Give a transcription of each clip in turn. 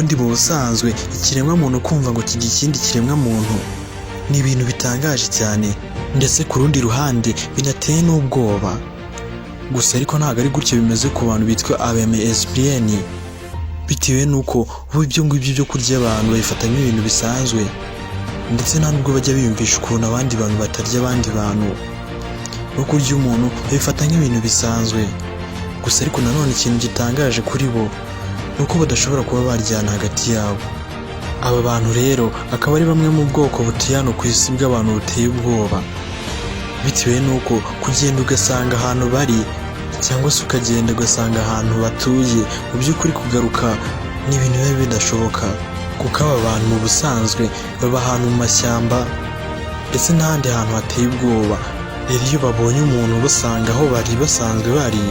ubundi mu busanzwe ikiremwa muntu kumva ngo kijya ikindi kiremwa muntu ni ibintu bitangaje cyane, ndetse ku rundi ruhande binateye n'ubwoba. Gusa ariko ntabwo ari gutyo bimeze ku bantu bitwa abamesbieni, bitewe n'uko bo ibyo ngibyo byo kurya abantu babifata nk'ibintu bisanzwe, ndetse nta nubwo bajya biyumvisha ukuntu abandi bantu batarya abandi bantu. No kurya umuntu babifata nk'ibintu bisanzwe. Gusa ariko nanone ikintu gitangaje kuri bo ni uko badashobora kuba baryana hagati yabo. Aba bantu rero akaba ari bamwe mu bwoko butuye hano ku isi bw'abantu buteye ubwoba, bitewe n'uko kugenda ugasanga ahantu bari cyangwa se ukagenda ugasanga ahantu batuye, mu by'ukuri kugaruka ni ibintu biba bidashoboka, kuko aba bantu mu busanzwe baba ahantu mu mashyamba ndetse n'ahandi hantu hateye ubwoba. Rero iyo babonye umuntu basanga aho bari basanzwe bari,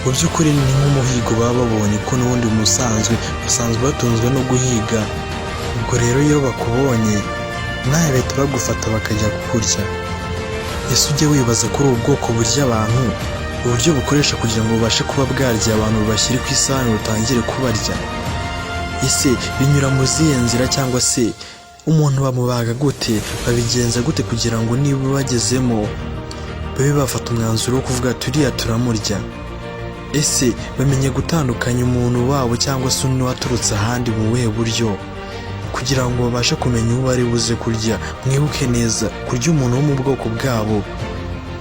mu by'ukuri ni nk'umuhigo baba babonye, kuko n'ubundi mu busanzwe basanzwe batunzwe no guhiga. Ubwo rero iyo bakubonye nawe bahita bagufata bakajya kukurya. Ese ujye wibaza kuri ubu bwoko burya abantu uburyo bukoresha kugira ngo bubashe kuba bwarya abantu bubashyire ku isahani butangire kubarya? Ese binyura mu zihe nzira, cyangwa se umuntu bamubaga gute, babigenza gute kugira ngo niba bagezemo babe bafata umwanzuro wo kuvuga turiya turamurya? Ese bamenye gutandukanya umuntu wabo cyangwa se undi waturutse ahandi mu buhe buryo, kugira ngo babashe kumenya uwo bari buze kurya? Mwibuke neza, kurya umuntu wo mu bwoko bwabo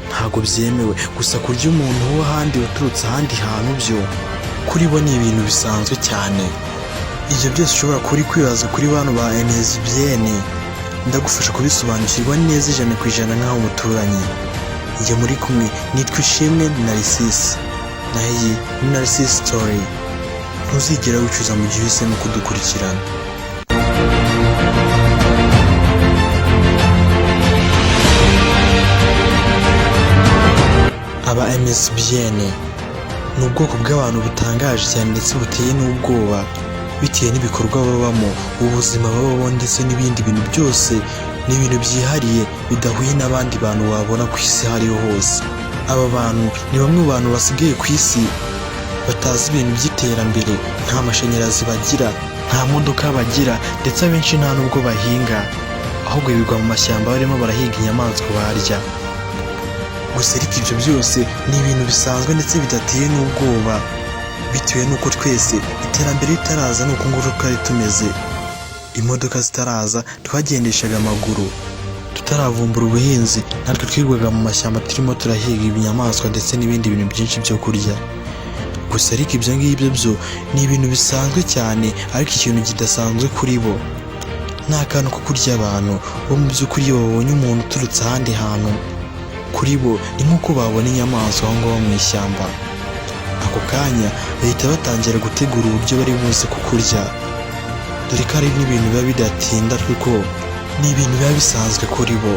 ntabwo byemewe, gusa kurya umuntu w'ahandi waturutse ahandi hantu byo kuri bo ni ibintu bisanzwe cyane. Ibyo byose ushobora kuri kwibaza kuri bano ba MSBN, ndagufasha kubisobanukirwa neza 100% nk'aho umuturanyi. Njye muri kumwe nitwa Ishimwe Narcisse, na iyi ni Narcisse Story. Ntuzigera wicuza mu gihe uhisemo kudukurikirana. Aba MSBN ni ubwoko bw'abantu butangaje cyane ndetse buteye n'ubwoba, bitewe n'ibikorwa babamo, ubuzima babamo, ndetse n'ibindi bintu byose. Ni ibintu byihariye bidahuye n'abandi bantu wabona ku isi aho ariho hose. Aba bantu ni bamwe mu bantu basigaye ku isi batazi ibintu by'iterambere, nta mashanyarazi bagira, nta modoka bagira, ndetse abenshi nta nubwo bahinga, ahubwo birirwa mu mashyamba barimo barahiga inyamaswa barya. Gusa ariko ibyo byose ni ibintu bisanzwe ndetse bidateye n'ubwoba, bitewe n'uko twese iterambere ritaraza ni uko nguko twari tumeze. Imodoka zitaraza twagendeshaga amaguru, tutaravumbura ubuhinzi natwe twirwaga mu mashyamba turimo turahiga ibinyamaswa ndetse n'ibindi bintu byinshi byo kurya. Gusa ariko ibyo ngibyo byo ni ibintu bisanzwe cyane, ariko ikintu kidasanzwe kuri bo ni akantu ko kurya abantu. Bo mu by'ukuri iyo babonye umuntu uturutse ahandi hantu, kuri bo ni nk'uko babona inyamaswa aho ngaho mu ishyamba. Ako kanya bahita batangira gutegura uburyo bari buze kukurya, dore ko ari n'ibintu biba bidatinda, kuko ni ibintu biba bisanzwe kuri bo.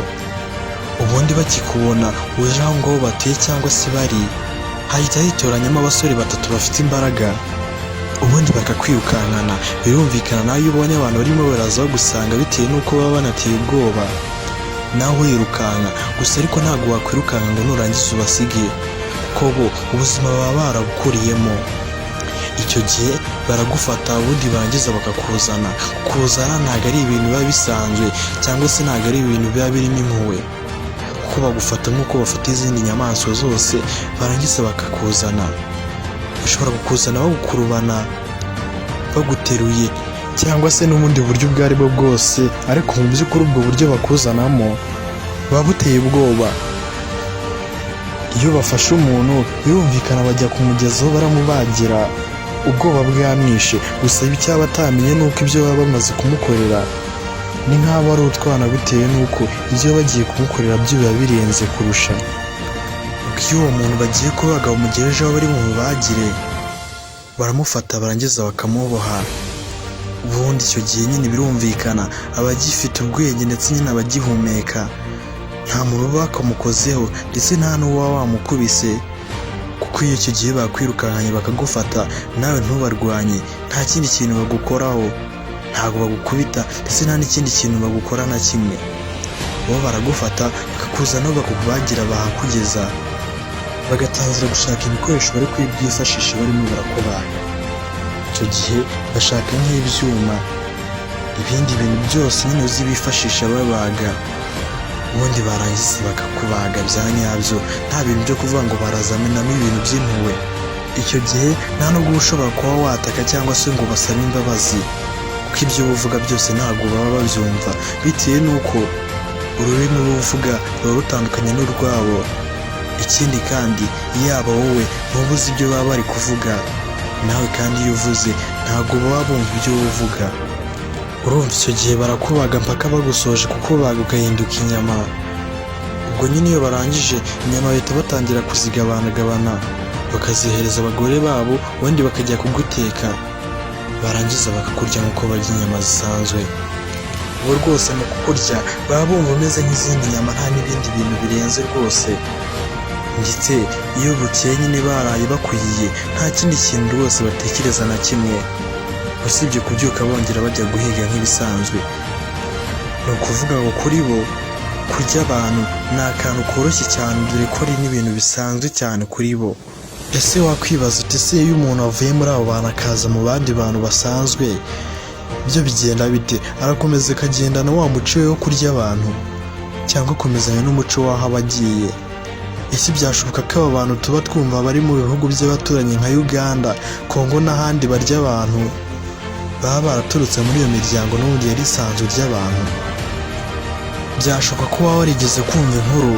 Ubundi bakikubona uje aho ngaho batuye cyangwa se bari, hahita hitoranyamo abasore 3 bafite imbaraga, ubundi bakakwirukankana. Birumvikana nawe iyo ubonye abantu barimo baraza bagusanga, bitewe n'uko baba banateye ubwoba, nawe wirukanka. Gusa ariko ntabwo wakwirukanka ngo nurangiza ubasige, kuko bo ubuzima baba barabukuriyemo. Icyo gihe baragufata, ubundi barangiza bakakuzana. Kuzana ntabwo ari ibintu biba bisanzwe, cyangwa se ntabwo ari ibintu biba birimo impuhwe, kuko bagufata nk'uko bafata izindi nyamaswa zose, barangiza bakakuzana. Bashobora kukuzana bagukurubana, baguteruye, cyangwa se n'ubundi buryo ubwo ari bwo bwose, ariko mu by'ukuri ubwo buryo bakuzanamo buba buteye ubwoba. Iyo bafashe umuntu birumvikana bajya kumugezaho baramubagira, ubwoba bwamwishe. Gusa icyaba atamenye ni uko ibyo baba bamaze kumukorera ni nk'abo ari utwana, bitewe n'uko ibyo bagiye kumukorera byo biba birenze kurusha. Iyo uwo muntu bagiye kubaga bamugejeje aho bari bumubagire, baramufata barangiza bakamuboha. Ubundi icyo gihe nyine birumvikana abagifite ubwenge ndetse nyine abagihumeka, nta muntu uba wakamukozeho ndetse nta n'uba wamukubise, kuko iyo icyo gihe bakwirukankanye bakagufata nawe ntubarwanye, nta kindi kintu bagukoraho, ntabwo bagukubita ndetse nta n'ikindi kintu bagukora na kimwe. Bo baragufata bakakuzanaho bakakubagira, bahakugeza bagatangira gushaka ibikoresho bari kwifashisha barimo barakubaga. Icyo icyo gihe bashaka nk'ibyuma, ibindi bintu byose nyine uzi bifashisha babaga, ubundi barangiza bakakubaga bya nyabyo, nta bintu byo kuvuga ngo barazamenamo ibintu by'impuhwe. Icyo gihe nta nubwo uba ushobora kuba wataka cyangwa se ngo basabe imbabazi, kuko ibyo uba uvuga byose ntabwo baba babyumva, bitewe n'uko ururimi uba uvuga ruba rutandukanye n'urwabo. Ikindi kandi yaba wowe ntuba uzi ibyo baba bari kuvuga, nawe kandi iyo uvuze ntabwo baba bumva ibyo uvuga. Urumva icyo gihe barakubaga mpaka bagusoje kukubaga ugahinduka inyama. Ubwo nyine iyo barangije inyama bahita batangira kuzigabana bakazihereza abagore babo, ubundi bakajya kuguteka, barangiza bakakurya nk'uko barya inyama zisanzwe. Ubu rwose mu kukurya baba bumva umeze nk'izindi nyama, nta n'ibindi bintu birenze rwose. Ndetse iyo bukeye nyine baraye bakuriye, nta kindi kintu rwose batekereza na kimwe, usibye kubyuka bongera bajya guhiga nk'ibisanzwe. Ni ukuvuga ngo kuri bo kurya abantu ni akantu koroshye cyane, dore ko ari n'ibintu bisanzwe cyane kuri bo. Ese wakwibaza uti ese iyo umuntu avuye muri abo bantu akaza mu bandi bantu basanzwe byo bigenda bite? Arakomeza akagendana wa muco we wo kurya abantu, cyangwa akomezanya n'umuco w'aho aba agiye? Ese byashoboka ko aba bantu tuba twumva bari mu bihugu by'abaturanyi nka Uganda, Congo n'ahandi barya abantu baba baraturutse muri iyo miryango n'ubundi yari isanzwe ry'abantu? Byashoboka ko waba warigeze kumva inkuru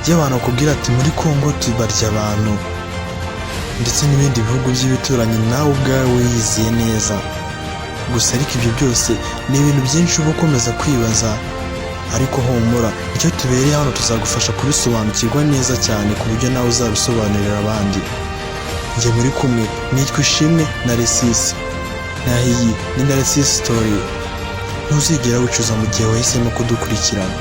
y'abantu bakubwira ati muri Congo tubarya abantu, ndetse n'ibindi bihugu by'ibituranyi nawe ubwawe wiyiziye neza. Gusa ariko ibyo byose ni ibintu byinshi uba ukomeza kwibaza, ariko humura, icyo tubereye hano tuzagufasha kubisobanukirwa neza cyane ku buryo nawe uzabisobanurira abandi. Njye muri kumwe nitwa Ishimwe Narcisse, naho iyi ni Narcisse Story. Ntuzigera wicuza mu gihe wahisemo kudukurikirana.